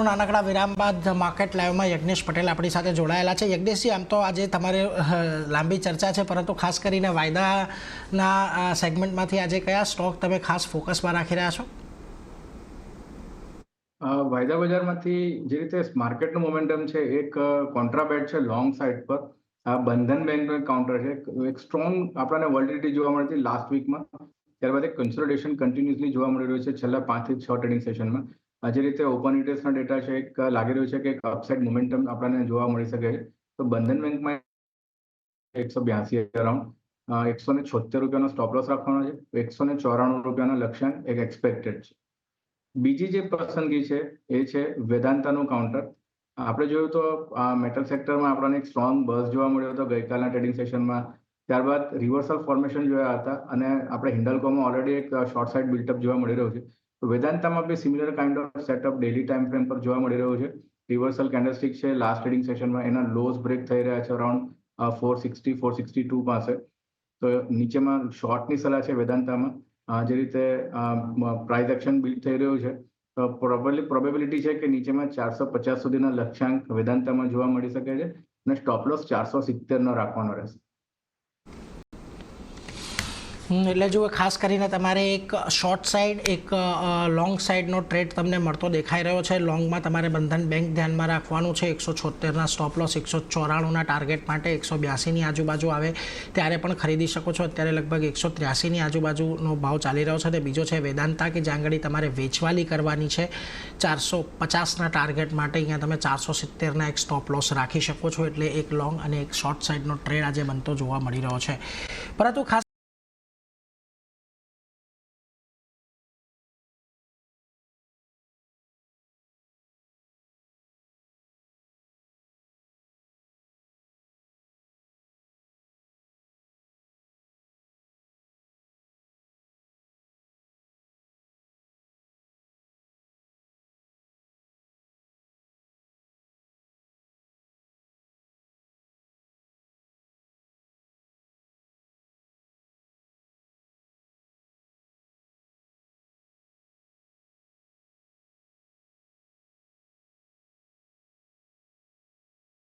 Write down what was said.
નાનકડા વિરામ બાદ માર્કેટ લાઈવમાં યજ્ઞેશ પટેલ આપણી સાથે જોડાયેલા છે। યજ્ઞેશજી, આમ તો આજે તમારે લાંબી ચર્ચા છે, પરંતુ ખાસ કરીને વાયદાના સેગમેન્ટમાંથી આજે કયા સ્ટોક તમે ખાસ ફોકસમાં રાખી રહ્યા છો? વાયદા બજારમાંથી જે રીતે માર્કેટનું મોમેન્ટમ છે, એક કોન્ટ્રાબેટ છે લોંગ સાઇડ પર। બંધન બેંકનું કાઉન્ટર છે, એક સ્ટ્રોંગ આપણને વોલેટિલિટી જોવા મળી હતી લાસ્ટ વીકમાં, ત્યારબાદ એક કન્સોલિડેશન કન્ટિન્યુઅસલી જોવા મળી રહ્યું છે છેલ્લા 5 થી 6 ટ્રેડિંગ સેશનમાં। જે રીતે ઓપન ઇન્ટરેસ્ટના ડેટા છે, એક લાગી રહ્યું છે કે એક અપસાઇડ મોમેન્ટમ આપણને જોવા મળી શકે છે। તો બંધન બેંકમાં 182 અરાઉન્ડ 176 રૂપિયાનો સ્ટોપ લોસ રાખવાનો છે, 194 રૂપિયાનો લક્ષ્યાંક એક એક્સપેક્ટેડ છે। બીજી જે પસંદગી છે એ છે વેદાંતાનું કાઉન્ટર। આપણે જોયું તો મેટલ સેક્ટરમાં આપણને એક સ્ટ્રોંગ બઝ જોવા મળ્યો હતો ગઈકાલના ટ્રેડિંગ સેશનમાં, ત્યારબાદ રિવર્સલ ફોર્મેશન જોયા હતા અને આપણે હિન્ડલ્કોમાં ઓલરેડી એક શોર્ટ સાઇડ બિલ્ટઅપ જોવા મળી રહ્યું છે। તો વેદાંતામાં બી similar kind of setup daily time frame પર જોવા મળી રહ્યું છે। રિવર્સલ કેન્ડલસ્ટિક છે લાસ્ટ ટ્રેડિંગ સેશનમાં, એના લોઝ બ્રેક થઈ રહ્યા છે અરાઉન્ડ 460 462 પાસે। તો નીચેમાં શોર્ટની સલાહ છે વેદાંતામાં। જે રીતે પ્રાઇસ એક્શન બિલ્ડ થઈ રહ્યું છે, તો પ્રોબેબિલિટી છે કે નીચેમાં 450 સુધીના લક્ષ્યાંક વેદાંતામાં જોવા મળી શકે છે અને સ્ટોપ લોસ 470 નો રાખવાનો રહેશે। એટલે જુઓ, ખાસ કરીને તમારે એક શોર્ટ સાઇડ એક લોંગ સાઇડનો ટ્રેડ તમને મળતો દેખાઈ રહ્યો છે। લોંગમાં તમારે બંધન બેંક ધ્યાનમાં રાખવાનું છે। 176ના સ્ટોપ લોસ, 194ના ટાર્ગેટ માટે 182ની આજુબાજુ આવે ત્યારે પણ ખરીદી શકો છો। અત્યારે લગભગ 183ની આજુબાજુનો ભાવ ચાલી રહ્યો છે। તે બીજો છે વેદાંતા કે જ્યાં આગળ તમારે વેચવાલી કરવાની છે 450ના ટાર્ગેટ માટે। અહીંયા તમે 470ના એક સ્ટોપ લોસ રાખી શકો છો। એટલે એક લોંગ અને એક શોર્ટ સાઇડનો ટ્રેડ આજે બનતો જોવા મળી રહ્યો છે। પરંતુ ખાસ